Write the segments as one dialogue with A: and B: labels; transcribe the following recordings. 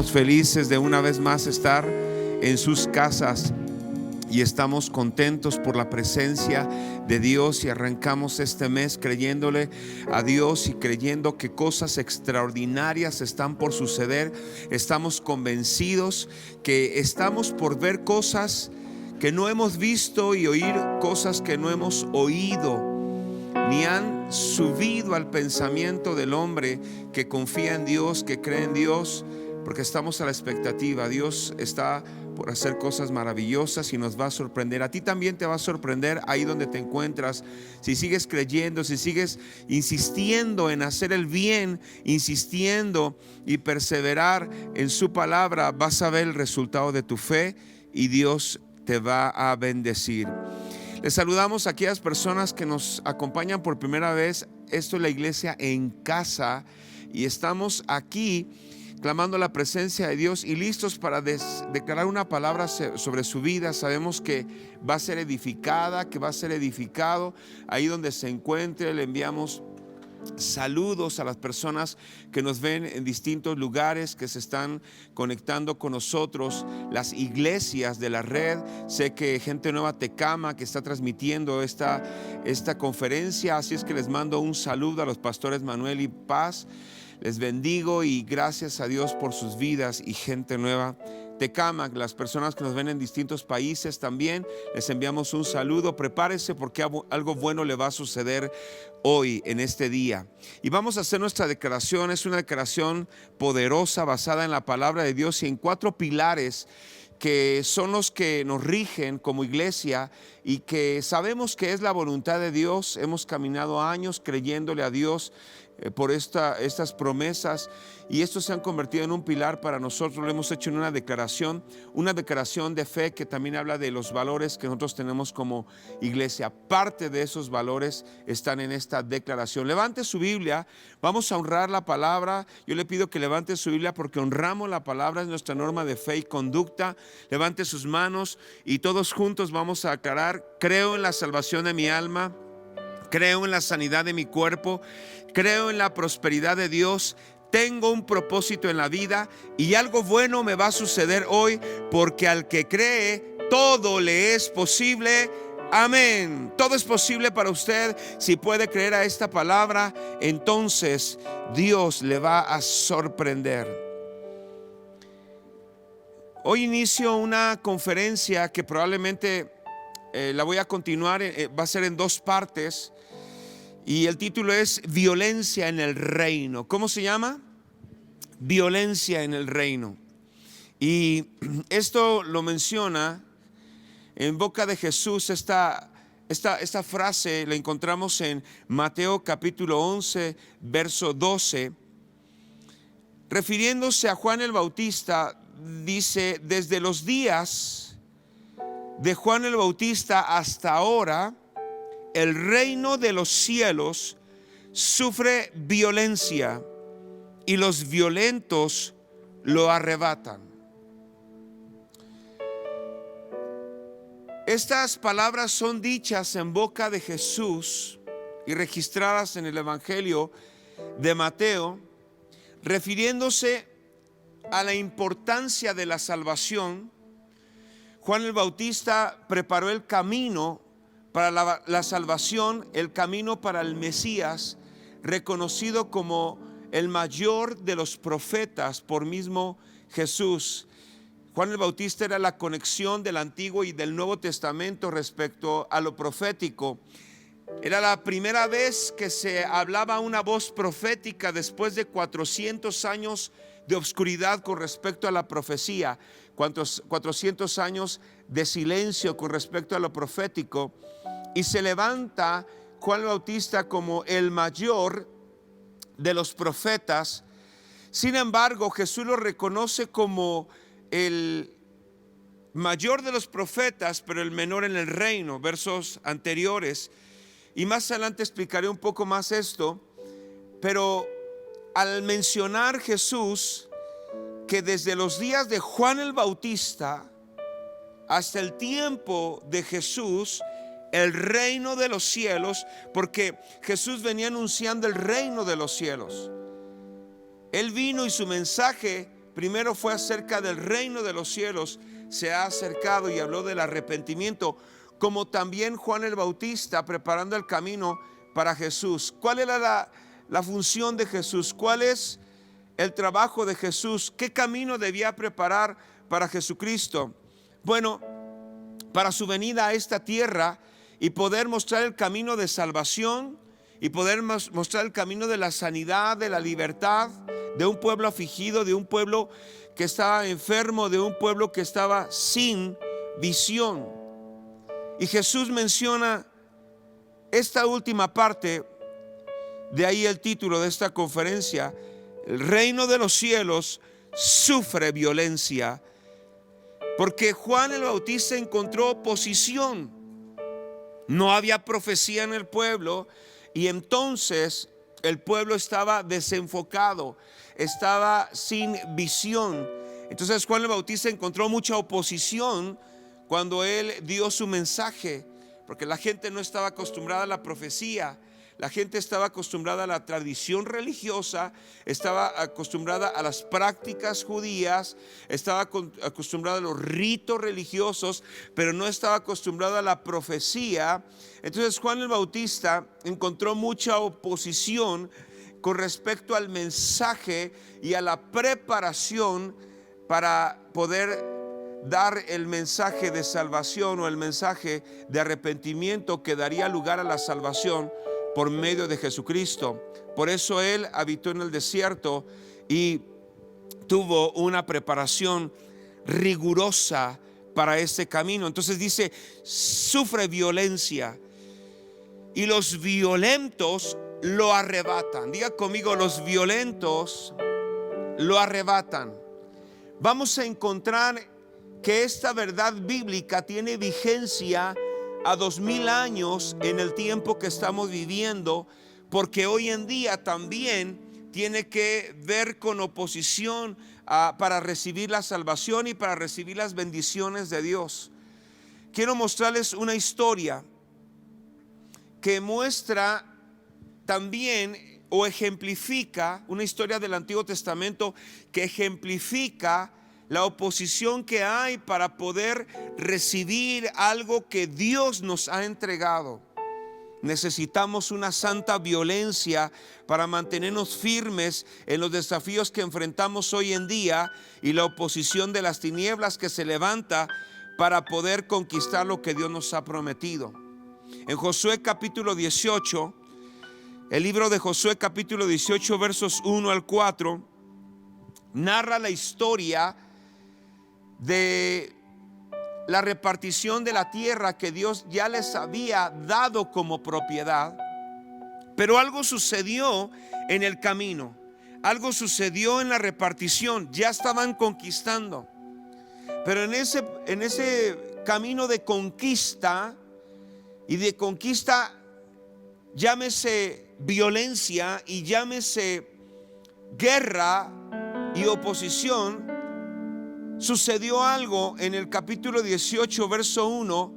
A: Estamos felices de una vez más estar en sus casas y estamos contentos por la presencia de Dios, y arrancamos este mes creyéndole a Dios y creyendo que cosas extraordinarias están por suceder. Estamos convencidos que estamos por ver cosas que no hemos visto y oír cosas que no hemos oído ni han subido al pensamiento del hombre que confía en Dios, que cree en Dios, porque estamos a la expectativa. Dios está por hacer cosas maravillosas y nos va a sorprender. A ti también te va a sorprender ahí donde te encuentras. Si sigues creyendo, si sigues insistiendo en hacer el bien, insistiendo y perseverar en su palabra, vas a ver el resultado de tu fe y Dios te va a bendecir. Les saludamos a aquellas personas que nos acompañan por primera vez. Esto es la iglesia en casa y estamos aquí clamando la presencia de Dios y listos para declarar una palabra sobre su vida. Sabemos que va a ser edificada, que va a ser edificado. Ahí donde se encuentre, le enviamos saludos a las personas que nos ven en distintos lugares, que se están conectando con nosotros, las iglesias de la red. Sé que Gente Nueva Tecama que está transmitiendo esta conferencia, así es que les mando un saludo a los pastores Manuel y Paz. Les bendigo y gracias a Dios por sus vidas. Y Gente Nueva Tecama, las personas que nos ven en distintos países también, les enviamos un saludo. Prepárese porque algo bueno le va a suceder hoy en este día. Y vamos a hacer nuestra declaración. Es una declaración poderosa basada en la palabra de Dios y en 4 pilares que son los que nos rigen como iglesia y que sabemos que es la voluntad de Dios. Hemos caminado años creyéndole a Dios por estas promesas, y estos se han convertido en un pilar para nosotros. Lo hemos hecho en una declaración de fe que también habla de los valores que nosotros tenemos como iglesia. Parte de esos valores están en esta declaración. Levante su Biblia, vamos a honrar la palabra. Yo le pido que levante su Biblia porque honramos la palabra, es nuestra norma de fe y conducta. Levante sus manos y todos juntos vamos a aclarar: creo en la salvación de mi alma, creo en la sanidad de mi cuerpo, creo en la prosperidad de Dios, tengo un propósito en la vida y algo bueno me va a suceder hoy, porque al que cree todo le es posible. Amén. Todo es posible para usted. Si puede creer a esta palabra, entonces Dios le va a sorprender. Hoy inicio una conferencia que probablemente la voy a continuar, va a ser en 2 partes. Y el título es Violencia en el Reino. ¿Cómo se llama? Violencia en el Reino. Y esto lo menciona en boca de Jesús. Esta frase la encontramos en Mateo capítulo 11, verso 12. Refiriéndose a Juan el Bautista, dice: desde los días de Juan el Bautista hasta ahora, el reino de los cielos sufre violencia y los violentos lo arrebatan. Estas palabras son dichas en boca de Jesús y registradas en el Evangelio de Mateo, refiriéndose a la importancia de la salvación. Juan el Bautista preparó el camino para la salvación, el camino para el Mesías, reconocido como el mayor de los profetas por mismo Jesús. Juan el Bautista era la conexión del Antiguo y del Nuevo Testamento respecto a lo profético. Era la primera vez que se hablaba una voz profética después de 400 años de obscuridad con respecto a la profecía, 400 años de silencio con respecto a lo profético. Y se levanta Juan el Bautista como el mayor de los profetas. Sin embargo, Jesús lo reconoce como el mayor de los profetas, pero el menor en el reino. Versos anteriores. Y más adelante explicaré un poco más esto. Pero al mencionar Jesús que desde los días de Juan el Bautista hasta el tiempo de Jesús, el reino de los cielos, porque Jesús venía anunciando el reino de los cielos. Él vino y su mensaje primero fue acerca del reino de los cielos, se ha acercado y habló del arrepentimiento, como también Juan el Bautista preparando el camino para Jesús. ¿Cuál era la función de Jesús? ¿Cuál es el trabajo de Jesús? ¿Qué camino debía preparar para Jesucristo? Bueno, para su venida a esta tierra y poder mostrar el camino de salvación y poder mostrar el camino de la sanidad, de la libertad, de un pueblo afligido, de un pueblo que estaba enfermo, de un pueblo que estaba sin visión. Y Jesús menciona esta última parte, de ahí el título de esta conferencia: el reino de los cielos sufre violencia. Porque Juan el Bautista encontró oposición, no había profecía en el pueblo, y entonces el pueblo estaba desenfocado, estaba sin visión. Entonces Juan el Bautista encontró mucha oposición cuando él dio su mensaje, porque la gente no estaba acostumbrada a la profecía. La gente estaba acostumbrada a la tradición religiosa, estaba acostumbrada a las prácticas judías, estaba acostumbrada a los ritos religiosos, pero no estaba acostumbrada a la profecía. Entonces Juan el Bautista encontró mucha oposición con respecto al mensaje y a la preparación para poder dar el mensaje de salvación o el mensaje de arrepentimiento que daría lugar a la salvación por medio de Jesucristo. Por eso él habitó en el desierto y tuvo una preparación rigurosa para este camino. Entonces dice, sufre violencia y los violentos lo arrebatan. Diga conmigo, los violentos lo arrebatan. Vamos a encontrar que esta verdad bíblica tiene vigencia a 2000 años en el tiempo que estamos viviendo, porque hoy en día también tiene que ver con oposición para recibir la salvación y para recibir las bendiciones de Dios. Quiero mostrarles una historia que muestra también o ejemplifica, una historia del Antiguo Testamento que ejemplifica la oposición que hay para poder recibir algo que Dios nos ha entregado. Necesitamos una santa violencia para mantenernos firmes en los desafíos que enfrentamos hoy en día y la oposición de las tinieblas que se levanta para poder conquistar lo que Dios nos ha prometido. En Josué capítulo 18, el libro de Josué capítulo 18 versos 1 al 4 narra la historia de la repartición de la tierra que Dios ya les había dado como propiedad. Pero algo sucedió en el camino, algo sucedió en la repartición. Ya estaban conquistando, pero en ese camino de conquista, y de conquista llámese violencia y llámese guerra y oposición, sucedió algo en el capítulo 18 verso 1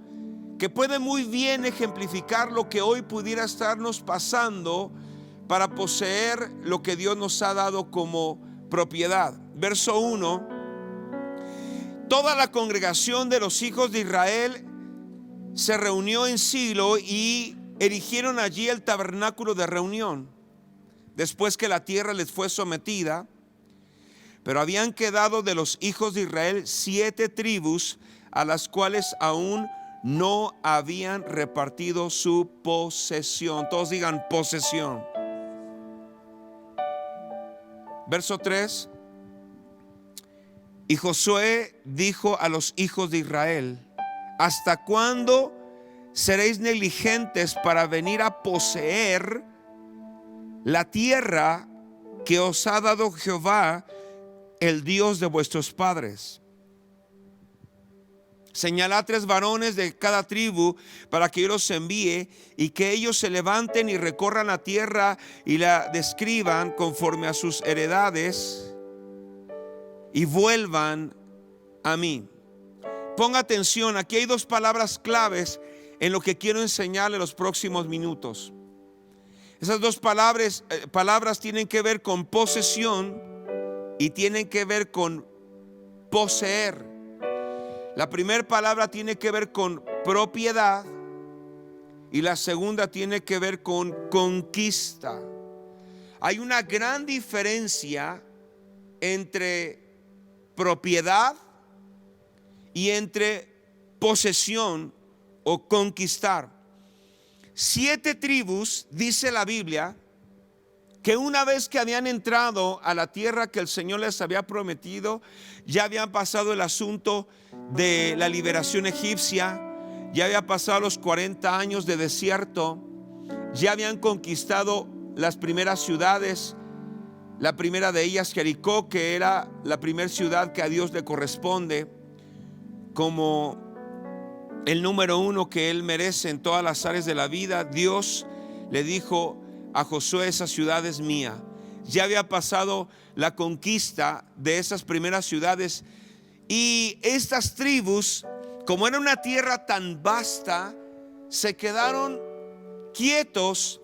A: que puede muy bien ejemplificar lo que hoy pudiera estarnos pasando para poseer lo que Dios nos ha dado como propiedad. Verso 1: toda la congregación de los hijos de Israel se reunió en Silo y erigieron allí el tabernáculo de reunión, después que la tierra les fue sometida. Pero habían quedado de los hijos de Israel 7 tribus a las cuales aún no habían repartido su posesión. Todos digan posesión. Verso 3: y Josué dijo a los hijos de Israel: ¿hasta cuándo seréis negligentes para venir a poseer la tierra que os ha dado Jehová, el Dios de vuestros padres? Señalad 3 varones de cada tribu para que yo los envíe, y que ellos se levanten y recorran la tierra y la describan conforme a sus heredades y vuelvan a mí. Ponga atención, aquí hay 2 palabras claves en lo que quiero enseñarle los próximos minutos. Esas 2 palabras tienen que ver con posesión y tienen que ver con poseer. La primera palabra tiene que ver con propiedad y la segunda tiene que ver con conquista. Hay una gran diferencia entre propiedad y entre posesión o conquistar. 7 tribus, dice la Biblia, que una vez que habían entrado a la tierra que el Señor les había prometido, ya habían pasado el asunto de la liberación egipcia, ya había pasado los 40 años de desierto, ya habían conquistado las primeras ciudades. La primera de ellas, Jericó, que era la primera ciudad que a Dios le corresponde como el número 1 que Él merece en todas las áreas de la vida. Dios le dijo a Josué: esa ciudad es mía. Ya había pasado la conquista de esas primeras ciudades, y estas tribus, como era una tierra tan vasta, se quedaron quietos,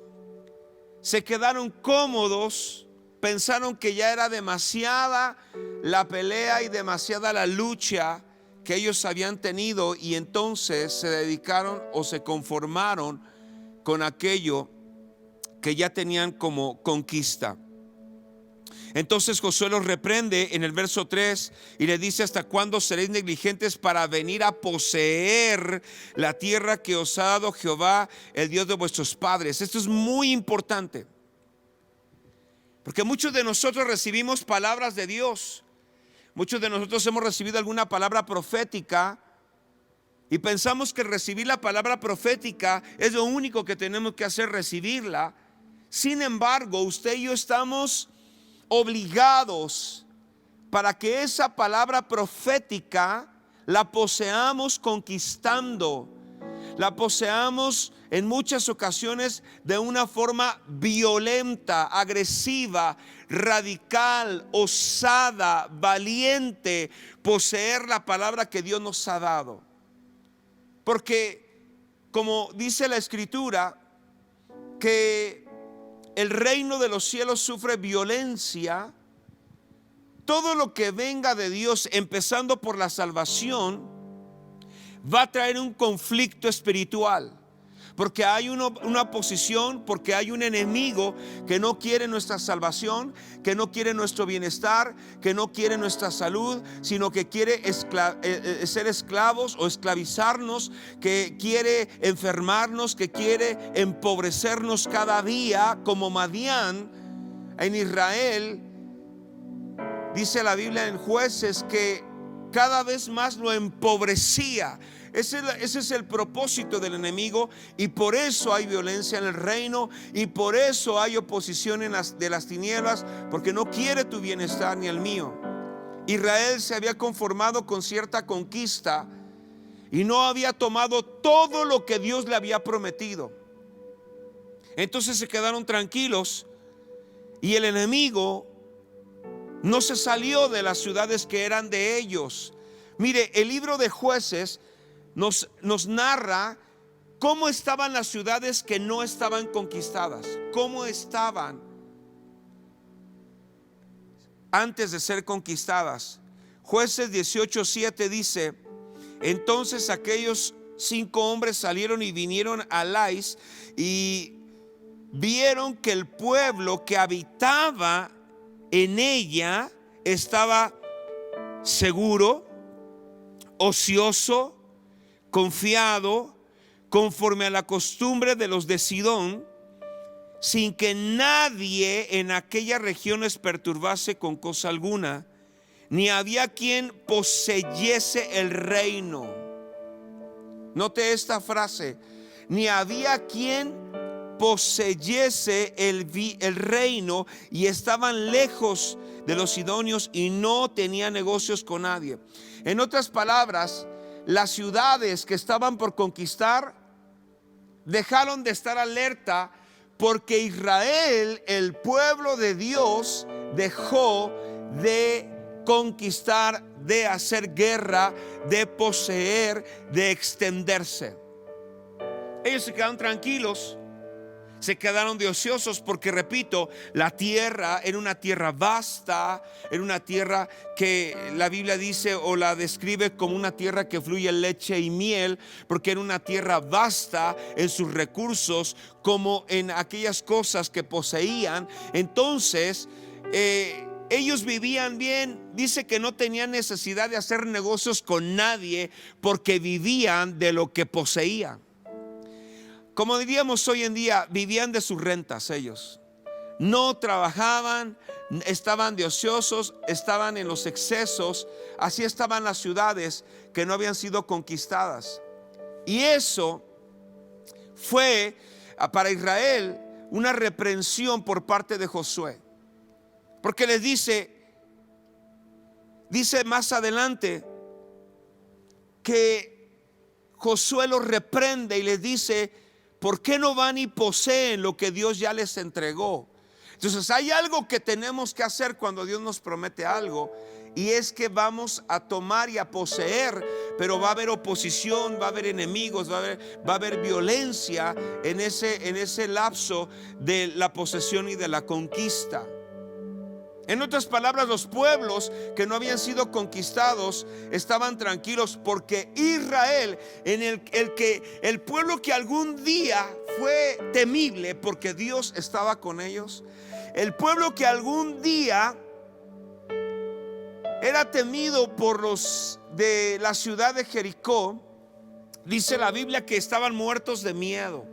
A: se quedaron cómodos. Pensaron que ya era demasiada la pelea y demasiada la lucha que ellos habían tenido, y entonces se dedicaron o se conformaron con aquello que ya tenían como conquista. Entonces Josué los reprende en el verso 3 y le dice: ¿hasta cuándo seréis negligentes para venir a poseer la tierra que os ha dado Jehová, el Dios de vuestros padres? Esto es muy importante, porque muchos de nosotros recibimos palabras de Dios. Muchos de nosotros hemos recibido alguna palabra profética y pensamos que recibir la palabra profética es lo único que tenemos que hacer, recibirla. Sin embargo, usted y yo estamos obligados para que esa palabra profética la poseamos conquistando, la poseamos en muchas ocasiones de una forma violenta, agresiva, radical, osada, valiente, poseer la palabra que Dios nos ha dado. Porque, como dice la Escritura, que el reino de los cielos sufre violencia. Todo lo que venga de Dios, empezando por la salvación, va a traer un conflicto espiritual, porque hay una oposición, porque hay un enemigo que no quiere nuestra salvación, que no quiere nuestro bienestar, que no quiere nuestra salud, sino que quiere ser esclavos o esclavizarnos, que quiere enfermarnos, que quiere empobrecernos cada día, como Madián en Israel. Dice la Biblia en Jueces que cada vez más lo empobrecía. Ese es el propósito del enemigo, y por eso hay violencia en el reino, y por eso hay oposición de las tinieblas, porque no quiere tu bienestar ni el mío. Israel se había conformado con cierta conquista y no había tomado todo lo que Dios le había prometido. Entonces se quedaron tranquilos, y el enemigo no se salió de las ciudades que eran de ellos. Mire, el libro de Jueces nos narra cómo estaban las ciudades que no estaban conquistadas, cómo estaban antes de ser conquistadas. Jueces 18:7 dice: entonces aquellos 5 hombres salieron y vinieron a Lais, y vieron que el pueblo que habitaba en ella estaba seguro, ocioso, confiado, conforme a la costumbre de los de Sidón, sin que nadie en aquella región les perturbase con cosa alguna, ni había quien poseyese el reino. Note esta frase: ni había quien poseyese el reino, y estaban lejos de los sidonios y no tenían negocios con nadie. En otras palabras, las ciudades que estaban por conquistar dejaron de estar alerta, porque Israel, el pueblo de Dios, dejó de conquistar, de hacer guerra, de poseer, de extenderse. Ellos se quedaron tranquilos. Se quedaron de ociosos porque, repito, la tierra era una tierra vasta, era una tierra que la Biblia dice o la describe como una tierra que fluye leche y miel, porque era una tierra vasta en sus recursos como en aquellas cosas que poseían. Entonces, ellos vivían bien. Dice que no tenían necesidad de hacer negocios con nadie porque vivían de lo que poseían. Como diríamos hoy en día, vivían de sus rentas ellos. No trabajaban, estaban de ociosos, estaban en los excesos. Así estaban las ciudades que no habían sido conquistadas. Y eso fue para Israel una reprensión por parte de Josué. Porque les dice más adelante que Josué los reprende y les dice: ¿por qué no van y poseen lo que Dios ya les entregó? Entonces hay algo que tenemos que hacer cuando Dios nos promete algo, y es que vamos a tomar y a poseer, pero va a haber oposición, va a haber enemigos, va a haber violencia en ese lapso de la posesión y de la conquista. En otras palabras, los pueblos que no habían sido conquistados estaban tranquilos, porque Israel, el pueblo que algún día fue temible porque Dios estaba con ellos, el pueblo que algún día era temido por los de la ciudad de Jericó, dice la Biblia que estaban muertos de miedo,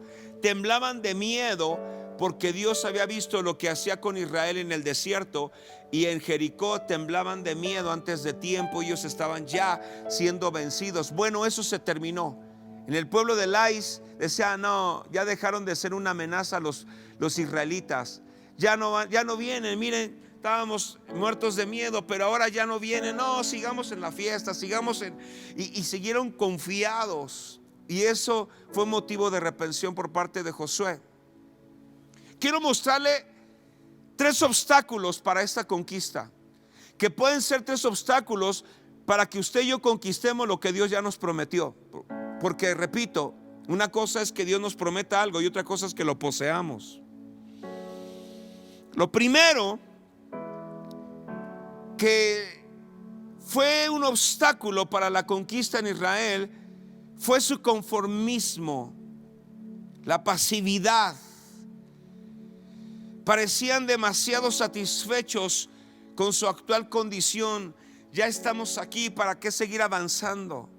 A: temblaban de miedo, porque Dios había visto lo que hacía con Israel en el desierto, y en Jericó temblaban de miedo antes de tiempo. Ellos estaban ya siendo vencidos. Bueno, eso se terminó. En el pueblo de Lais decía: no, ya dejaron de ser una amenaza los israelitas. Ya no vienen. Miren, estábamos muertos de miedo, pero ahora ya no vienen. No, sigamos en la fiesta, y siguieron confiados. Y eso fue motivo de reprensión por parte de Josué. Quiero mostrarle 3 obstáculos para esta conquista, que pueden ser 3 obstáculos para que usted y yo conquistemos lo que Dios ya nos prometió. Porque, repito, una cosa es que Dios nos prometa algo y otra cosa es que lo poseamos. Lo primero que fue un obstáculo para la conquista en Israel fue su conformismo, la pasividad. Parecían demasiado satisfechos con su actual condición. Ya estamos aquí, ¿para qué seguir avanzando?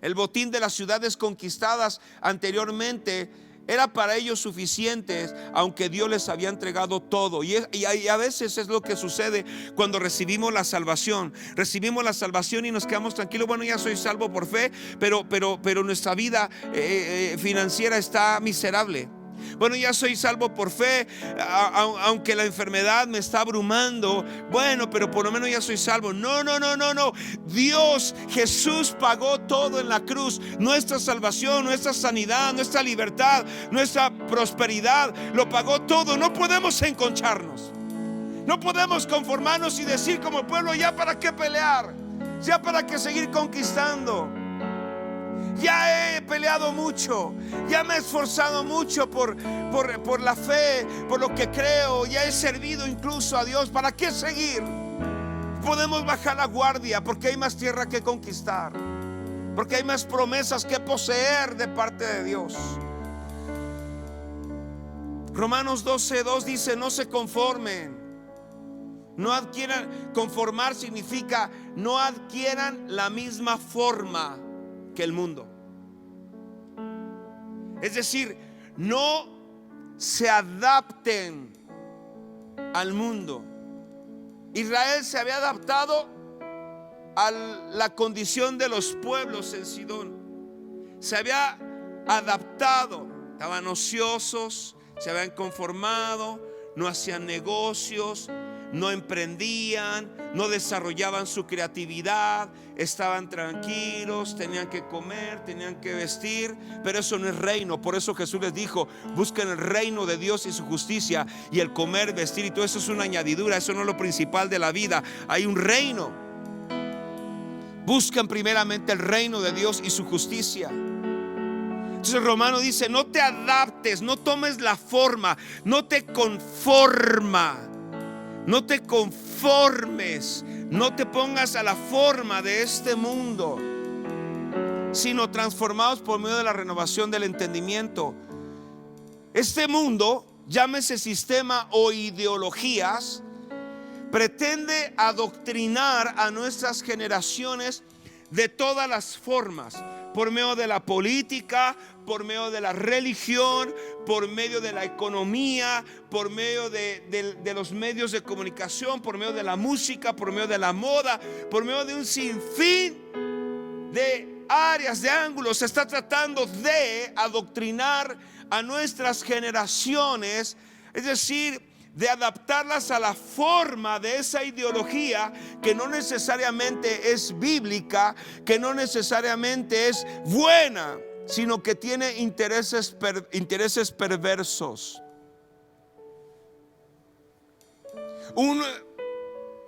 A: El botín de las ciudades conquistadas anteriormente era para ellos suficiente, aunque Dios les había entregado todo. Y a veces es lo que sucede cuando recibimos la salvación. Recibimos la salvación y nos quedamos tranquilos. Bueno, ya soy salvo por fe, pero nuestra vida financiera está miserable. Bueno, ya soy salvo por fe, aunque la enfermedad me está abrumando. Bueno, pero por lo menos ya soy salvo. No. Dios, Jesús pagó todo en la cruz. Nuestra salvación, nuestra sanidad, nuestra libertad, nuestra prosperidad, lo pagó todo. No podemos enconcharnos. No podemos conformarnos y decir como el pueblo: ya para qué pelear, ya para qué seguir conquistando. Ya he peleado mucho, ya me he esforzado mucho por la fe, por lo que creo, ya he servido incluso a Dios. ¿Para qué seguir? Podemos bajar la guardia, porque hay más tierra que conquistar, porque hay más promesas que poseer de parte de Dios. Romanos 12:2 dice: no se conformen, no adquieran. Conformar significa no adquieran la misma forma que el mundo. Es decir, no se adapten al mundo. Israel se había adaptado a la condición de los pueblos en Sidón. Se había adaptado, estaban ociosos, se habían conformado, no hacían negocios, no emprendían, no desarrollaban su creatividad, estaban tranquilos, tenían que comer, tenían que vestir, pero eso no es reino. Por eso Jesús les dijo: busquen el reino de Dios y su justicia, y el comer, vestir y todo eso es una añadidura, eso no es lo principal de la vida. Hay un reino. Busquen primeramente el reino de Dios y su justicia. Entonces Romano dice: no te adaptes, no tomes la forma, no te conformes, no te pongas a la forma de este mundo, sino transformados por medio de la renovación del entendimiento. Este mundo, llámese sistema o ideologías, pretende adoctrinar a nuestras generaciones de todas las formas, por medio de la política, por medio de la religión, por medio de la economía, por medio de los medios de comunicación, por medio de la música, por medio de la moda, por medio de un sinfín de áreas, de ángulos. Se está tratando de adoctrinar a nuestras generaciones, es decir, de adaptarlas a la forma de esa ideología que no necesariamente es bíblica, que no necesariamente es buena, sino que tiene intereses perversos.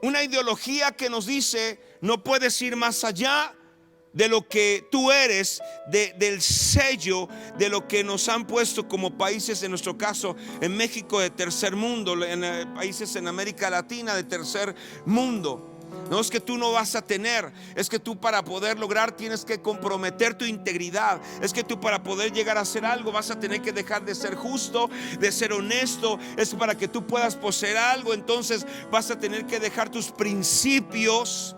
A: Una ideología que nos dice: no puedes ir más allá de lo que tú eres, del sello de lo que nos han puesto como países, en nuestro caso en México, de tercer mundo, en países en América Latina de tercer mundo. No es que tú no vas a tener, es que tú, para poder lograr, tienes que comprometer tu integridad. Es que tú, para poder llegar a hacer algo, vas a tener que dejar de ser justo, de ser honesto. Es para que tú puedas poseer algo, entonces vas a tener que dejar tus principios.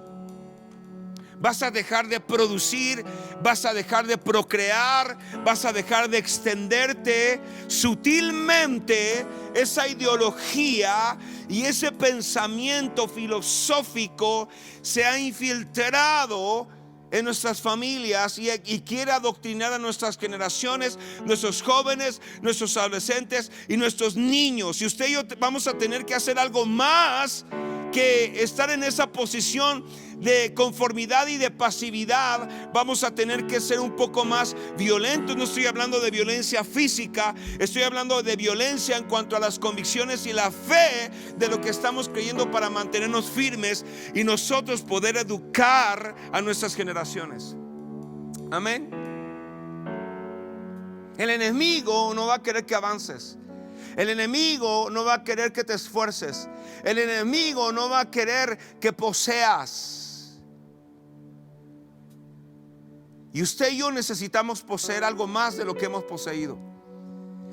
A: Vas a dejar de producir, vas a dejar de procrear, vas a dejar de extenderte. Sutilmente esa ideología y ese pensamiento filosófico se ha infiltrado en nuestras familias y quiere adoctrinar a nuestras generaciones, nuestros jóvenes, nuestros adolescentes y nuestros niños. Y usted y yo vamos a tener que hacer algo más que estar en esa posición de conformidad y de pasividad. Vamos a tener que ser un poco más violentos. No estoy hablando de violencia física, estoy hablando de violencia en cuanto a las convicciones y la fe de lo que estamos creyendo, para mantenernos firmes y nosotros poder educar a nuestras generaciones. Amén. El enemigo no va a querer que avances. El enemigo no va a querer que te esfuerces. El enemigo no va a querer que poseas. Y usted y yo necesitamos poseer algo más de lo que hemos poseído.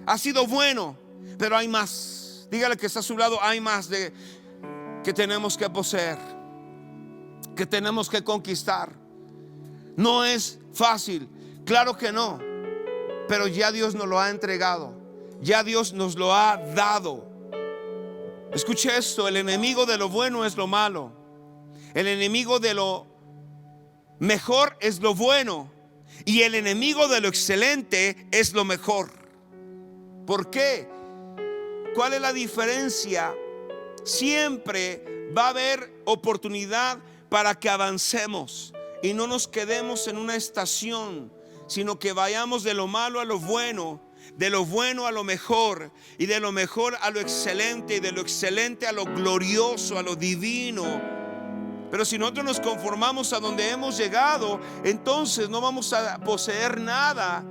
A: Ha sido bueno, pero hay más. Dígale que está a su lado: hay más que tenemos que poseer, que tenemos que conquistar. No es fácil, claro que no, pero ya Dios nos lo ha entregado. Ya Dios nos lo ha dado. Escuche esto: el enemigo de lo bueno es lo malo. El enemigo de lo mejor es lo bueno. Y el enemigo de lo excelente es lo mejor. ¿Por qué? ¿Cuál es la diferencia? Siempre va a haber oportunidad para que avancemos y no nos quedemos en una estación, sino que vayamos de lo malo a lo bueno, de lo bueno a lo mejor, y de lo mejor a lo excelente, y de lo excelente a lo glorioso, a lo divino. Pero si nosotros nos conformamos a donde hemos llegado, entonces no vamos a poseer nada.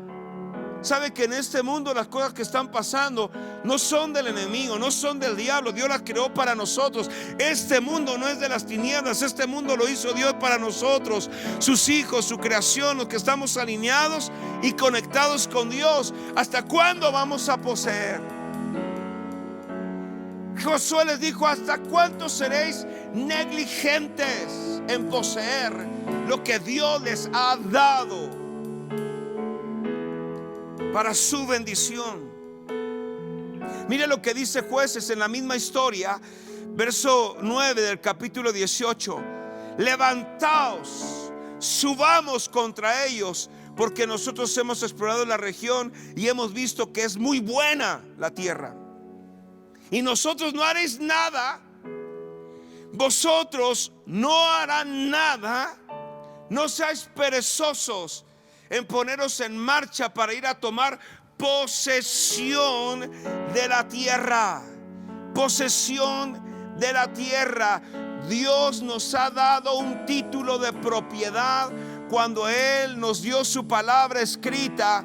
A: Sabe que en este mundo las cosas que están pasando no son del enemigo, no son del diablo. Dios las creó para nosotros. Este mundo no es de las tinieblas, este mundo lo hizo Dios para nosotros, sus hijos, su creación, los que estamos alineados y conectados con Dios. ¿Hasta cuándo vamos a poseer? Josué les dijo: ¿hasta cuánto seréis negligentes en poseer lo que Dios les ha dado para su bendición? Mire lo que dice Jueces en la misma historia, verso 9 del capítulo 18: levantaos, subamos contra ellos, porque nosotros hemos explorado la región y hemos visto que es muy buena la tierra. Y nosotros no haréis nada, vosotros no harán nada, no seáis perezosos en poneros en marcha para ir a tomar posesión de la tierra. Posesión de la tierra. Dios nos ha dado un título de propiedad cuando Él nos dio su palabra escrita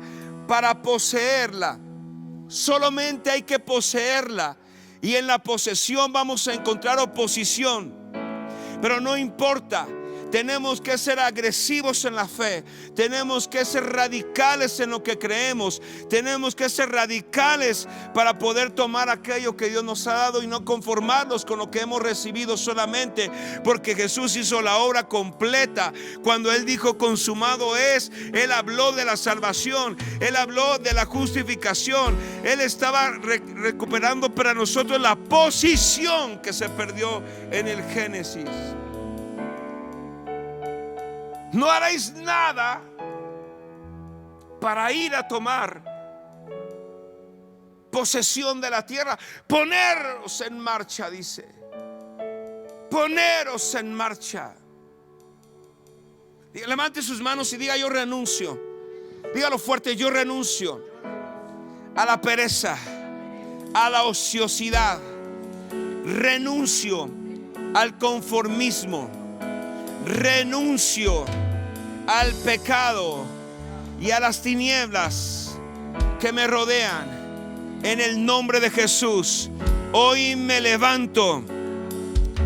A: para poseerla. Solamente hay que poseerla. Y en la posesión vamos a encontrar oposición. Pero no importa. Tenemos que ser agresivos en la fe. Tenemos que ser radicales en lo que creemos. Tenemos que ser radicales para poder tomar aquello que Dios nos ha dado y no conformarnos con lo que hemos recibido solamente, porque Jesús hizo la obra completa. Cuando Él dijo consumado es, Él habló de la salvación, Él habló de la justificación. Él estaba recuperando para nosotros la posición que se perdió en el Génesis. No haréis nada para ir a tomar posesión de la tierra. Poneros en marcha, dice. Poneros en marcha. Levante sus manos y diga: yo renuncio. Dígalo fuerte: yo renuncio a la pereza, a la ociosidad. Renuncio al conformismo. Renuncio al pecado y a las tinieblas que me rodean. En el nombre de Jesús, hoy me levanto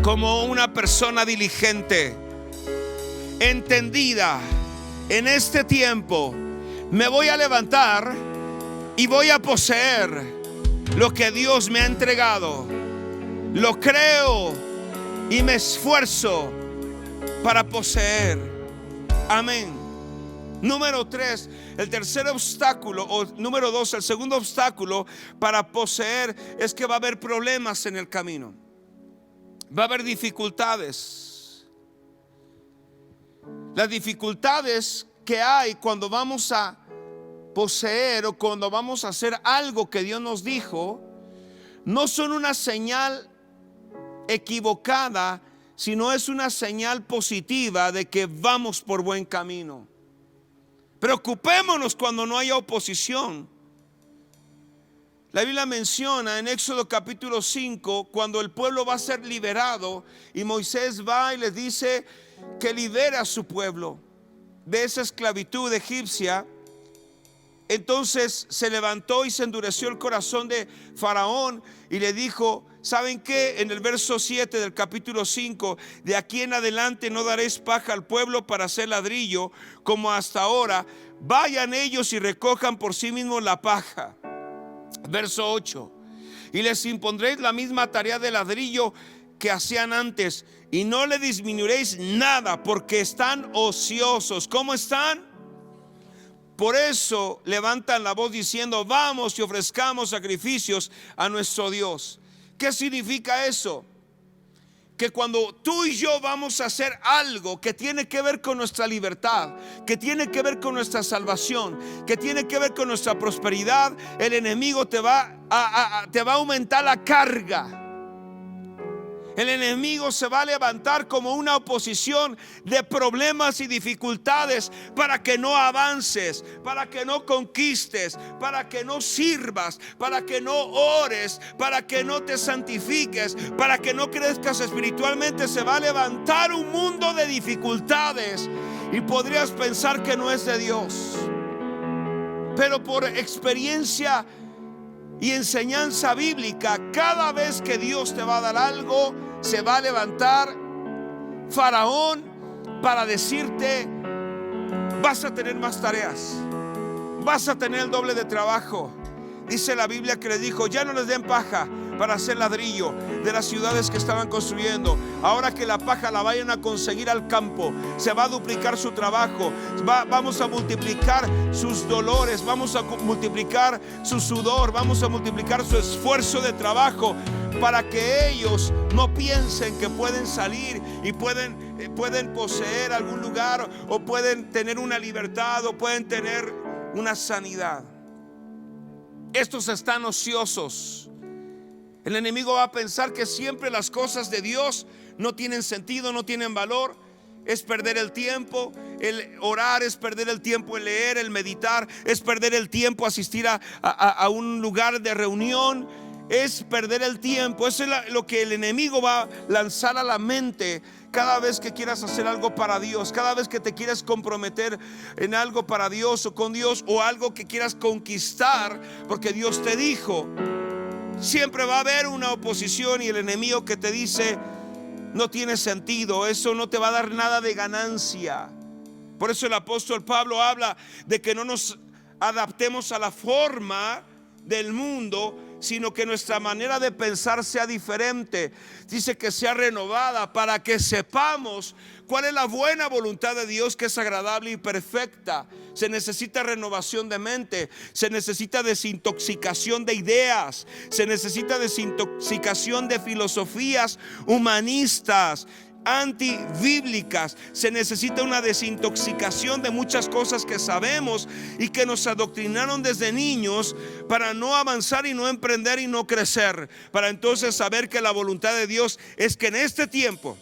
A: como una persona diligente, entendida. En este tiempo me voy a levantar y voy a poseer lo que Dios me ha entregado. Lo creo y me esfuerzo para poseer. Amén. Número 3, el tercer obstáculo, o número 2, el segundo obstáculo para poseer es que va a haber problemas en el camino. Va a haber dificultades. Las dificultades que hay cuando vamos a poseer o cuando vamos a hacer algo que Dios nos dijo, no son una señal equivocada, sino es una señal positiva de que vamos por buen camino. Preocupémonos cuando no haya oposición. La Biblia menciona en Éxodo capítulo 5, cuando el pueblo va a ser liberado y Moisés va y les dice que libere a su pueblo de esa esclavitud egipcia. Entonces se levantó y se endureció el corazón de Faraón y le dijo: ¿saben qué? En el verso 7 del capítulo 5: de aquí en adelante no daréis paja al pueblo para hacer ladrillo como hasta ahora. Vayan ellos y recojan por sí mismos la paja. Verso 8: y les impondréis la misma tarea de ladrillo que hacían antes, y no le disminuiréis nada, porque están ociosos. ¿Cómo están? Por eso levantan la voz diciendo: vamos y ofrezcamos sacrificios a nuestro Dios. ¿Qué significa eso? Que cuando tú y yo vamos a hacer algo que tiene que ver con nuestra libertad, que tiene que ver con nuestra salvación, que tiene que ver con nuestra prosperidad, el enemigo te va a aumentar la carga. El enemigo se va a levantar como una oposición de problemas y dificultades para que no avances, para que no conquistes, para que no sirvas, para que no ores, para que no te santifiques, para que no crezcas espiritualmente. Se va a levantar un mundo de dificultades y podrías pensar que no es de Dios. Pero por experiencia y enseñanza bíblica, cada vez que Dios te va a dar algo, se va a levantar Faraón para decirte: vas a tener más tareas, vas a tener el doble de trabajo. Dice la Biblia que les dijo: ya no les den paja para hacer ladrillo de las ciudades que estaban construyendo. Ahora que la paja la vayan a conseguir al campo, se va a duplicar su trabajo. Vamos a multiplicar sus dolores, vamos a multiplicar su sudor, vamos a multiplicar su esfuerzo de trabajo, para que ellos no piensen que pueden salir y pueden poseer algún lugar, o pueden tener una libertad, o pueden tener una sanidad. Estos están ociosos. El enemigo va a pensar que siempre las cosas de Dios no tienen sentido, no tienen valor. Es perder el tiempo. El orar es perder el tiempo. El leer, el meditar es perder el tiempo. Asistir a un lugar de reunión es perder el tiempo. Eso es lo que el enemigo va a lanzar a la mente cada vez que quieras hacer algo para Dios, cada vez que te quieras comprometer en algo para Dios o con Dios, o algo que quieras conquistar porque Dios te dijo. Siempre va a haber una oposición y el enemigo que te dice: no tiene sentido, eso no te va a dar nada de ganancia. Por eso el apóstol Pablo habla de que no nos adaptemos a la forma del mundo, sino que nuestra manera de pensar sea diferente. Dice que sea renovada para que sepamos cuál es la buena voluntad de Dios, que es agradable y perfecta. Se necesita renovación de mente, se necesita desintoxicación de ideas, se necesita desintoxicación de filosofías humanistas, antibíblicas. Se necesita una desintoxicación de muchas cosas que sabemos y que nos adoctrinaron desde niños para no avanzar y no emprender y no crecer, para entonces saber que la voluntad de Dios es que en este tiempo,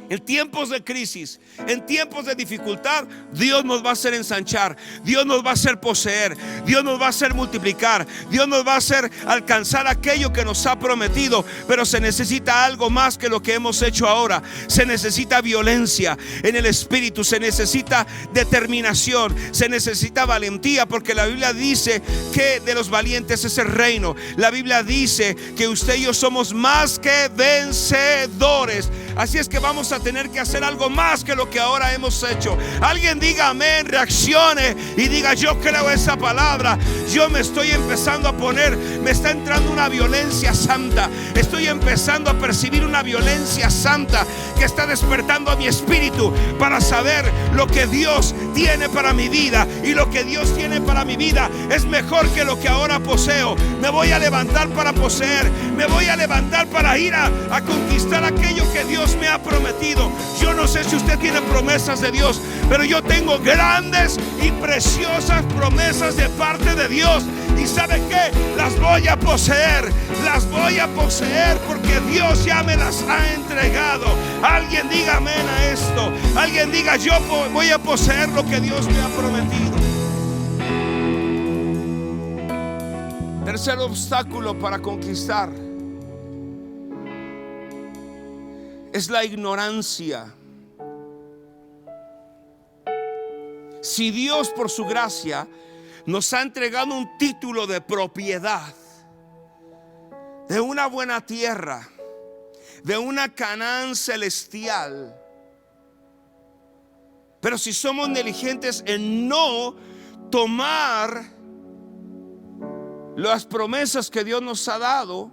A: en tiempos de crisis, en tiempos de dificultad, Dios nos va a hacer ensanchar, Dios nos va a hacer poseer, Dios nos va a hacer multiplicar, Dios nos va a hacer alcanzar aquello que nos ha prometido. Pero se necesita algo más que lo que hemos hecho ahora. Se necesita violencia en el espíritu, se necesita determinación, se necesita valentía, porque la Biblia dice que de los valientes es el reino. La Biblia dice que usted y yo somos más que vencedores. Así es que vamos a tener que hacer algo más que lo que ahora hemos hecho. Alguien diga amén, reaccione y diga: yo creo esa palabra. Yo me estoy empezando a poner, me está entrando una violencia santa. Estoy empezando a percibir una violencia santa que está despertando a mi espíritu para saber lo que Dios tiene para mi vida. Y lo que Dios tiene para mi vida es mejor que lo que ahora poseo. Me voy a levantar para poseer, me voy a levantar para ir a conquistar aquello que Dios me ha prometido. Yo no sé si usted tiene promesas de Dios, pero yo tengo grandes y preciosas promesas de parte de Dios. ¿Y sabe qué? Las voy a poseer, las voy a poseer porque Dios ya me las ha entregado. Alguien diga amén a esto. Alguien diga: yo voy a poseer lo que Dios me ha prometido. Tercer obstáculo para conquistar es la ignorancia. Si Dios, por su gracia, nos ha entregado un título de propiedad de una buena tierra, de una Canaán celestial, pero si somos negligentes en no tomar las promesas que Dios nos ha dado,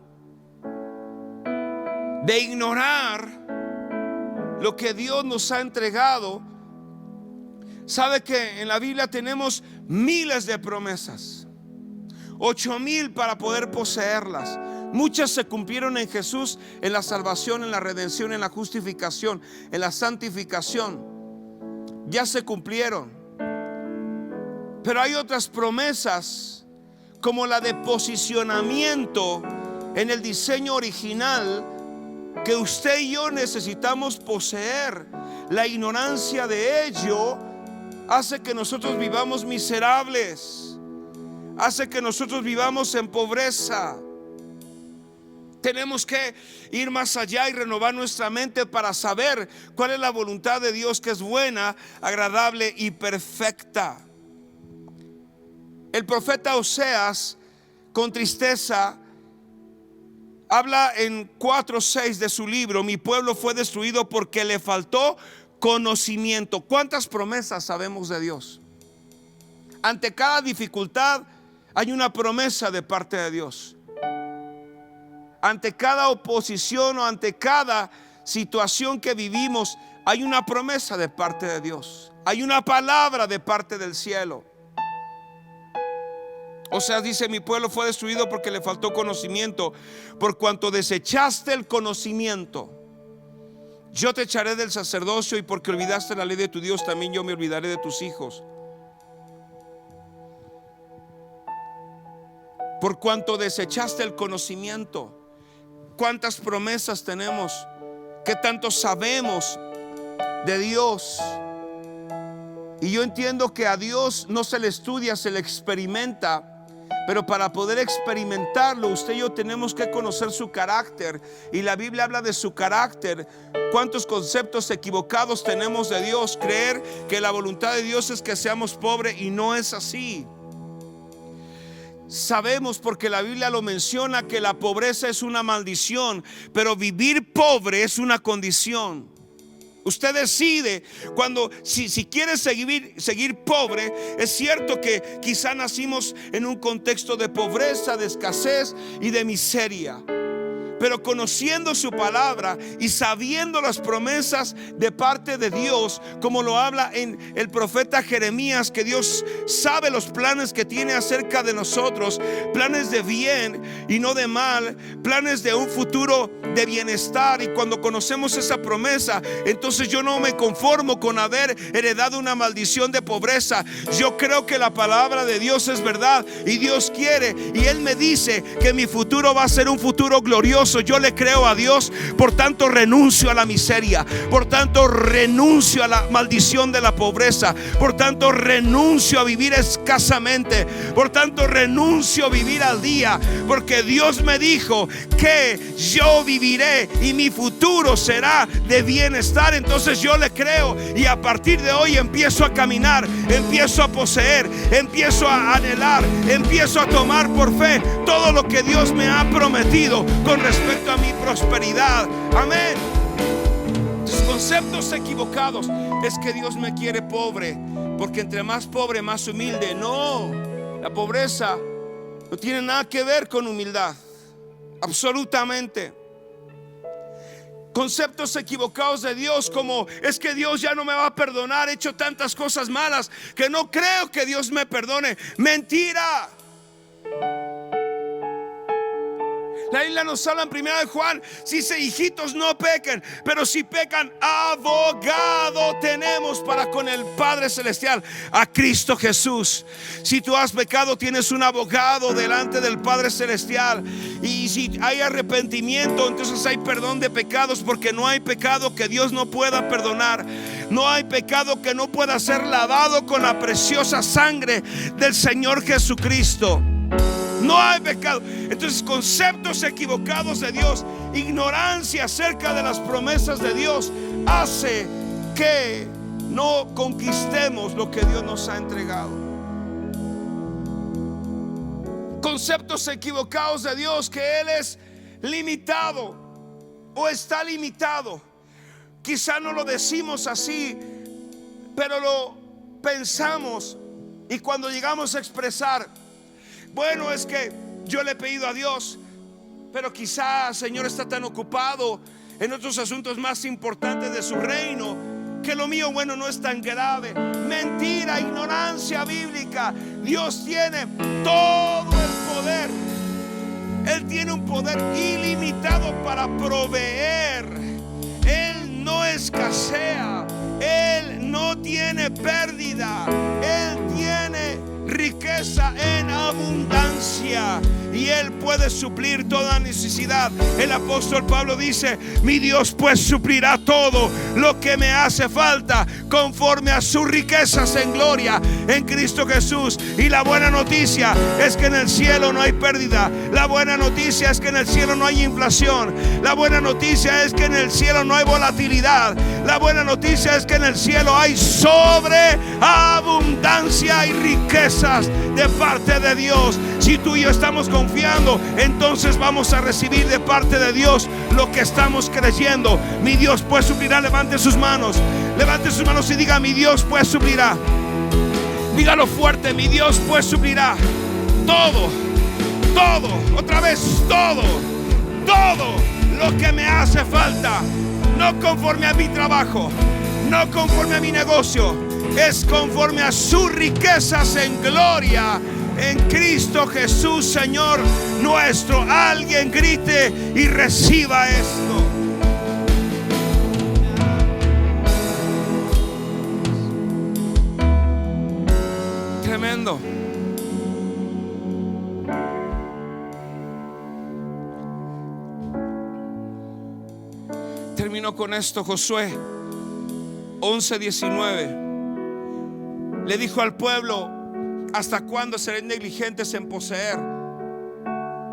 A: de ignorar lo que Dios nos ha entregado, sabe que en la Biblia tenemos miles de promesas, 8,000 para poder poseerlas. Muchas se cumplieron en Jesús, en la salvación, en la redención, en la justificación, en la santificación. Ya se cumplieron. Pero hay otras promesas, como la de posicionamiento en el diseño original, que usted y yo necesitamos poseer. La ignorancia de ello hace que nosotros vivamos miserables, hace que nosotros vivamos en pobreza. Tenemos que ir más allá y renovar nuestra mente para saber cuál es la voluntad de Dios, que es buena, agradable y perfecta. El profeta Oseas, con tristeza, habla en 4:6 de su libro: mi pueblo fue destruido porque le faltó conocimiento. ¿Cuántas promesas sabemos de Dios? Ante cada dificultad hay una promesa de parte de Dios. Ante cada oposición o ante cada situación que vivimos, hay una promesa de parte de Dios. Hay una palabra de parte del cielo. O sea, dice: mi pueblo fue destruido porque le faltó conocimiento. Por cuanto desechaste el conocimiento, yo te echaré del sacerdocio, y porque olvidaste la ley de tu Dios, también yo me olvidaré de tus hijos. Por cuanto desechaste el conocimiento. ¿Cuántas promesas tenemos? ¿Qué tanto sabemos de Dios? Y yo entiendo que a Dios no se le estudia, se le experimenta. Pero para poder experimentarlo, usted y yo tenemos que conocer su carácter. Y la Biblia habla de su carácter. ¿Cuántos conceptos equivocados tenemos de Dios? Creer que la voluntad de Dios es que seamos pobres, y no es así. Sabemos, porque la Biblia lo menciona, que la pobreza es una maldición, pero vivir pobre es una condición. Usted decide cuando, si quiere seguir pobre. Es cierto que quizá nacimos en un contexto de pobreza, de escasez y de miseria, pero conociendo su palabra y sabiendo las promesas de parte de Dios, como lo habla en el profeta Jeremías, que Dios sabe los planes que tiene acerca de nosotros, planes de bien y no de mal, planes de un futuro de bienestar. Y cuando conocemos esa promesa, entonces yo no me conformo con haber heredado una maldición de pobreza. Yo creo que la palabra de Dios es verdad y Dios quiere, y Él me dice que mi futuro va a ser un futuro glorioso. Yo le creo a Dios, por tanto renuncio a la miseria, por tanto renuncio a la maldición de la pobreza, por tanto renuncio a vivir escasamente, por tanto renuncio a vivir al día, porque Dios me dijo que yo viviré y mi futuro será de bienestar. Entonces yo le creo, y a partir de hoy empiezo a caminar, empiezo a poseer, empiezo a anhelar, empiezo a tomar por fe todo lo que Dios me ha prometido con respecto a mi prosperidad. Amén. Los conceptos equivocados es que Dios me quiere pobre, porque entre más pobre, más humilde. No, la pobreza no tiene nada que ver con humildad, absolutamente. Conceptos equivocados de Dios, como es que Dios ya no me va a perdonar, he hecho tantas cosas malas que no creo que Dios me perdone. Mentira. La Biblia nos habla en 1 de Juan, dice: hijitos, no pequen, pero si pecan, abogado tenemos para con el Padre Celestial, a Cristo Jesús. Si tú has pecado, tienes un abogado delante del Padre Celestial. Y si hay arrepentimiento, entonces hay perdón de pecados, porque no hay pecado que Dios no pueda perdonar. No hay pecado que no pueda ser lavado con la preciosa sangre del Señor Jesucristo. No hay pecado. Entonces, conceptos equivocados de Dios, ignorancia acerca de las promesas de Dios, hace que no conquistemos lo que Dios nos ha entregado. Conceptos equivocados de Dios, que Él es limitado o está limitado. Quizá no lo decimos así, pero lo pensamos, y cuando llegamos a expresar: bueno, es que yo le he pedido a Dios, pero quizá el Señor está tan ocupado en otros asuntos más importantes de su reino, que lo mío, bueno, no es tan grave. Mentira, ignorancia bíblica. Dios tiene todo el poder. Él tiene un poder ilimitado para proveer. Él no escasea. Él no tiene pérdida. Él tiene riqueza en abundancia, y Él puede suplir toda necesidad. El apóstol Pablo dice: mi Dios pues suplirá todo lo que me hace falta conforme a sus riquezas en gloria en Cristo Jesús. Y la buena noticia es que en el cielo no hay pérdida. La buena noticia es que en el cielo no hay inflación. La buena noticia es que en el cielo no hay volatilidad. La buena noticia es que en el cielo hay sobreabundancia y riquezas de parte de Dios. Si tú y yo estamos confiando, entonces vamos a recibir de parte de Dios lo que estamos creyendo. Mi Dios pues suplirá. Levante sus manos y diga: mi Dios pues suplirá. Dígalo fuerte: mi Dios pues suplirá todo, otra vez, todo lo que me hace falta. No conforme a mi trabajo, no conforme a mi negocio, es conforme a sus riquezas en gloria en Cristo Jesús, Señor nuestro. Alguien grite y reciba esto. Tremendo. Termino con esto. Josué 11:19 le dijo al pueblo: ¿Hasta cuándo serán negligentes en poseer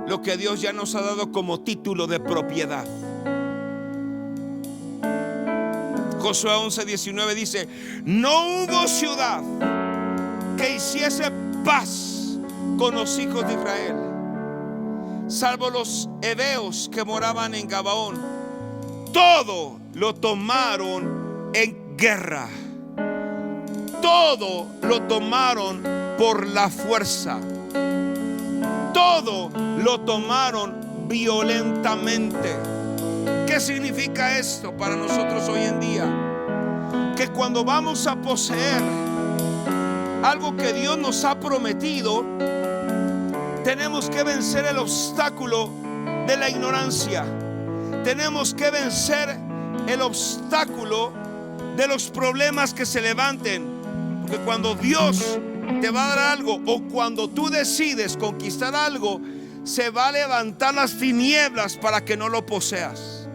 A: lo que Dios ya nos ha dado como título de propiedad? Josué 11:19 dice: no hubo ciudad que hiciese paz con los hijos de Israel, salvo los heveos que moraban en Gabaón. Todo lo tomaron en guerra. Todo lo tomaron por la fuerza. Todo lo tomaron violentamente. ¿Qué significa esto para nosotros hoy en día? Que cuando vamos a poseer algo que Dios nos ha prometido, tenemos que vencer el obstáculo de la ignorancia. Tenemos que vencer el obstáculo de los problemas que se levanten. Porque cuando Dios te va a dar algo, o cuando tú decides conquistar algo, se va a levantar las tinieblas para que no lo poseas.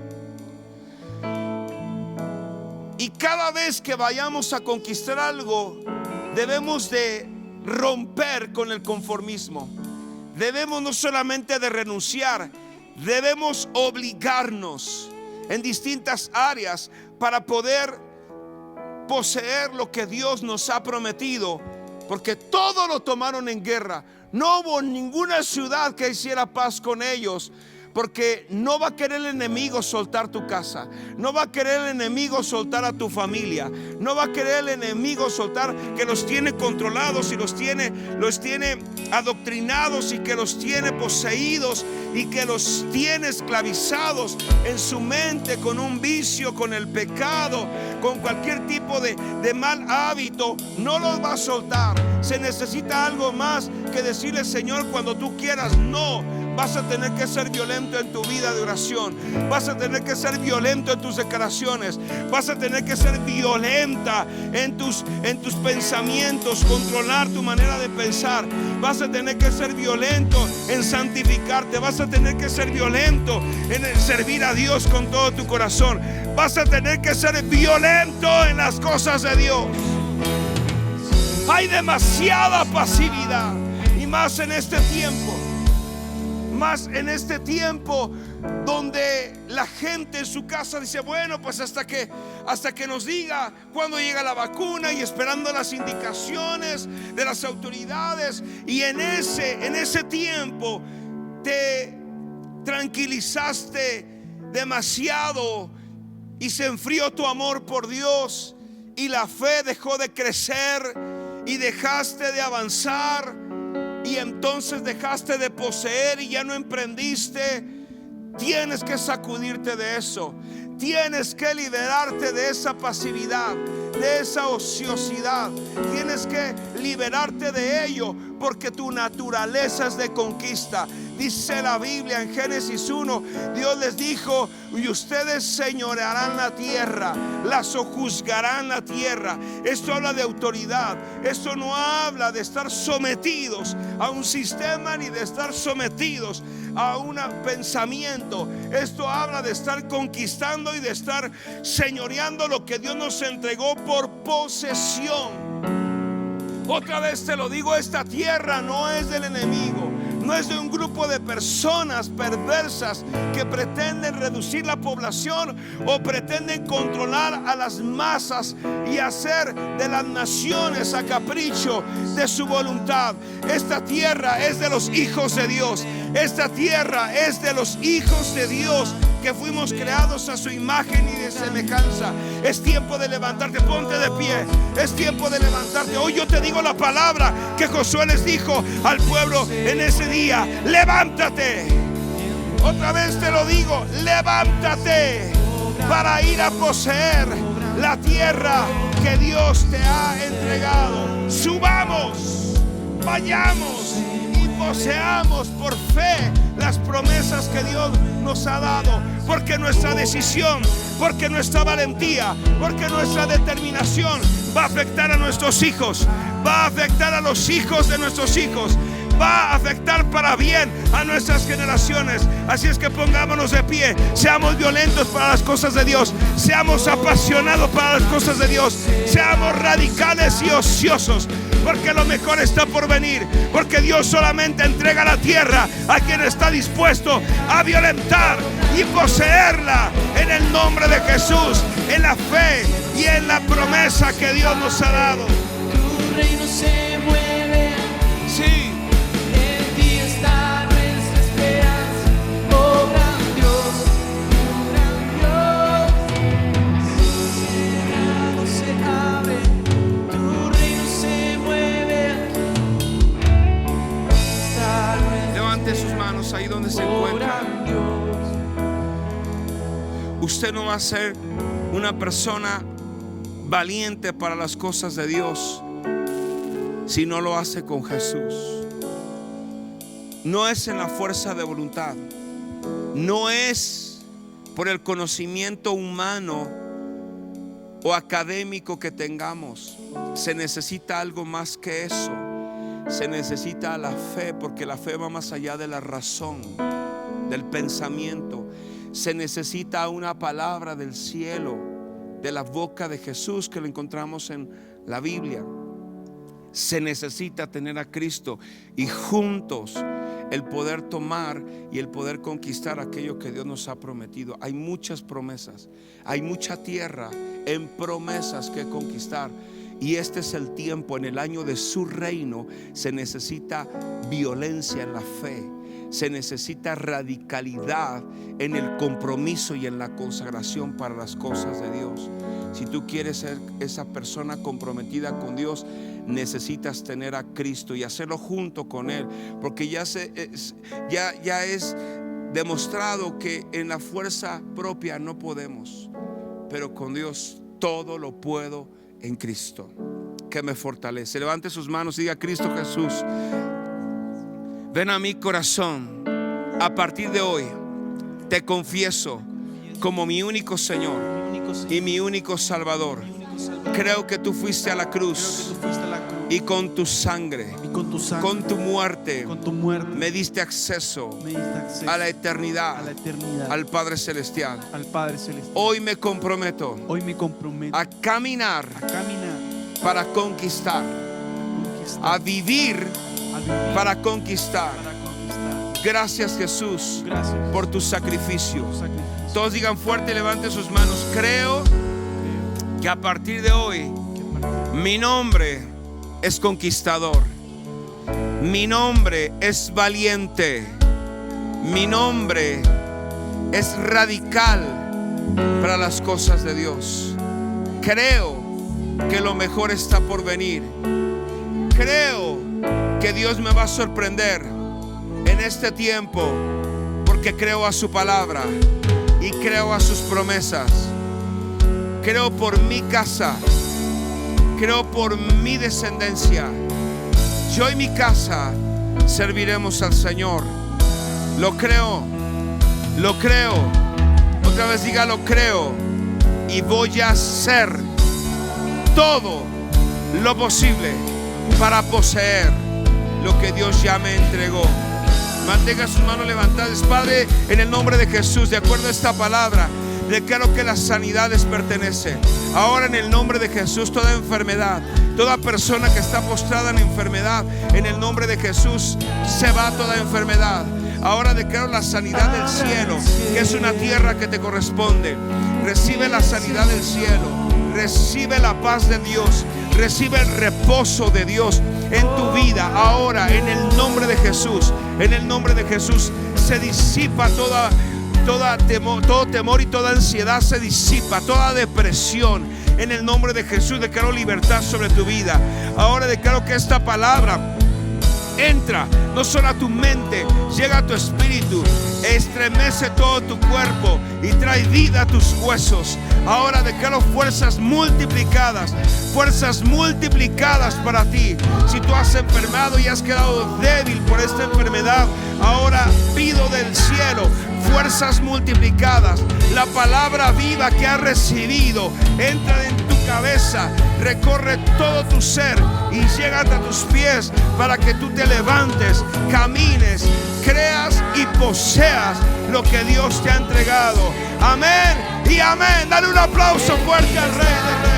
A: Y cada vez que vayamos a conquistar algo, debemos de romper con el conformismo. Debemos no solamente de renunciar, debemos obligarnos en distintas áreas para poder poseer lo que Dios nos ha prometido. Porque todo lo tomaron en guerra. No hubo ninguna ciudad que hiciera paz con ellos. Porque no va a querer el enemigo soltar tu casa. No va a querer el enemigo soltar a tu familia. No va a querer el enemigo soltar, que los tiene controlados y los tiene adoctrinados, y que los tiene poseídos, y que los tiene esclavizados en su mente con un vicio, con el pecado, con cualquier tipo de mal hábito. No los va a soltar. Se necesita algo más que decirle: Señor, cuando tú quieras. No. Vas a tener que ser violento en tu vida de oración. Vas a tener que ser violento en tus declaraciones. Vas a tener que ser violenta en tus pensamientos. Controlar tu manera de pensar. Vas a tener que ser violento en santificarte. Vas a tener que ser violento en servir a Dios con todo tu corazón. Vas a tener que ser violento en las cosas de Dios. Hay demasiada pasividad, y más en este tiempo. Más en este tiempo donde la gente en su casa dice: bueno, pues hasta que nos diga cuándo llega la vacuna, y esperando las indicaciones de las autoridades. Y en ese tiempo te tranquilizaste demasiado y se enfrió tu amor por Dios, y la fe dejó de crecer y dejaste de avanzar. Y entonces dejaste de poseer y ya no emprendiste. Tienes que sacudirte de eso. Tienes que liberarte de esa pasividad, de esa ociosidad. Tienes que liberarte de ello, porque tu naturaleza es de conquista. Dice la Biblia en Génesis 1, Dios les dijo: y ustedes señorearán la tierra, la sojuzgarán la tierra. Esto habla de autoridad. Esto no habla de estar sometidos a un sistema, ni de estar sometidos a un pensamiento. Esto habla de estar conquistando y de estar señoreando lo que Dios nos entregó por posesión. Otra vez te lo digo: esta tierra no es del enemigo. No es de un grupo de personas perversas que pretenden reducir la población o pretenden controlar a las masas y hacer de las naciones a capricho de su voluntad. Esta tierra es de los hijos de Dios. Esta tierra es de los hijos de Dios, que fuimos creados a su imagen y de semejanza. Es tiempo de levantarte. Ponte de pie. Es tiempo de levantarte. Hoy yo te digo la palabra que Josué les dijo al pueblo en ese día: levántate. Otra vez te lo digo: levántate para ir a poseer la tierra que Dios te ha entregado. Subamos, vayamos y poseamos por fe las promesas que Dios nos ha dado. Porque nuestra decisión, porque nuestra valentía, porque nuestra determinación va a afectar a nuestros hijos, va a afectar a los hijos de nuestros hijos, va a afectar para bien a nuestras generaciones. Así es que pongámonos de pie, seamos violentos para las cosas de Dios, seamos apasionados para las cosas de Dios, seamos radicales y ociosos, porque lo mejor está por venir, porque Dios solamente entrega la tierra a quien está dispuesto a violentar y poseerla, en el nombre de Jesús, en la fe y en la promesa que Dios nos ha dado.
B: Tu reino se mueve,
A: Sí,
B: en ti está nuestra esperanza. Oh gran Dios, cerrado se abre, tu reino se mueve aquí. Está nuestra
A: levante sus manos ahí donde se encuentra.
B: gran Dios.
A: Usted no va a ser una persona valiente para las cosas de Dios si no lo hace con Jesús. No es en la fuerza de voluntad, no es por el conocimiento humano o académico que tengamos. Se necesita algo más que eso. Se necesita la fe, porque la fe va más allá de la razón, del pensamiento. Se necesita una palabra del cielo, de la boca de Jesús, que lo encontramos en la Biblia. Se necesita tener a Cristo y juntos el poder tomar y el poder conquistar aquello que Dios nos ha prometido. Hay muchas promesas, hay mucha tierra en promesas que conquistar. Y este es el tiempo, en el año de su reino, se necesita violencia en la fe. Se necesita radicalidad en el compromiso y en la consagración para las cosas de Dios. Si tú quieres ser esa persona comprometida con Dios, necesitas tener a Cristo y hacerlo junto con Él, porque ya es demostrado que en la fuerza propia no podemos, pero con Dios todo lo puedo en Cristo que me fortalece. Levante sus manos y diga: Cristo Jesús, ven a mi corazón. A partir de hoy te confieso como mi único Señor y mi único Salvador. Creo que tú fuiste a la cruz y con tu sangre, con tu muerte, me diste acceso a la eternidad, al Padre Celestial. Hoy me comprometo a caminar para conquistar, a vivir para conquistar. Gracias, Jesús, por tu sacrificio. Todos digan fuerte, levanten sus manos. Creo que a partir de hoy mi nombre es conquistador, mi nombre es valiente, mi nombre es radical para las cosas de Dios. Creo que lo mejor está por venir. Creo que Dios me va a sorprender en este tiempo, porque creo a su palabra y creo a sus promesas. Creo por mi casa, creo por mi descendencia. Yo y mi casa serviremos al Señor. Lo creo, lo creo. Otra vez diga: lo creo. Y voy a hacer todo lo posible para poseer lo que Dios ya me entregó. Mantenga sus manos levantadas. Padre, en el nombre de Jesús, de acuerdo a esta palabra, declaro que la sanidad les pertenece. Ahora, en el nombre de Jesús, toda enfermedad, toda persona que está postrada en enfermedad, en el nombre de Jesús, se va toda enfermedad. Ahora declaro la sanidad del cielo, que es una tierra que te corresponde. Recibe la sanidad del cielo, recibe la paz de Dios, recibe el reposo de Dios en tu vida. Ahora, en el nombre de Jesús, en el nombre de Jesús, se disipa todo temor y toda ansiedad se disipa, toda depresión. En el nombre de Jesús declaro libertad sobre tu vida. Ahora declaro que esta palabra entra no solo a tu mente, llega a tu espíritu, estremece todo tu cuerpo y trae vida a tus huesos. Ahora declaro fuerzas multiplicadas para ti. Si tú has enfermado y has quedado débil por esta enfermedad, ahora pido del cielo fuerzas multiplicadas. La palabra viva que has recibido entra en tu cabeza recorre todo tu ser y llega hasta tus pies para que tú te levantes, camines, creas y poseas lo que Dios te ha entregado. Amén y amén. Dale un aplauso fuerte al Rey de Reyes.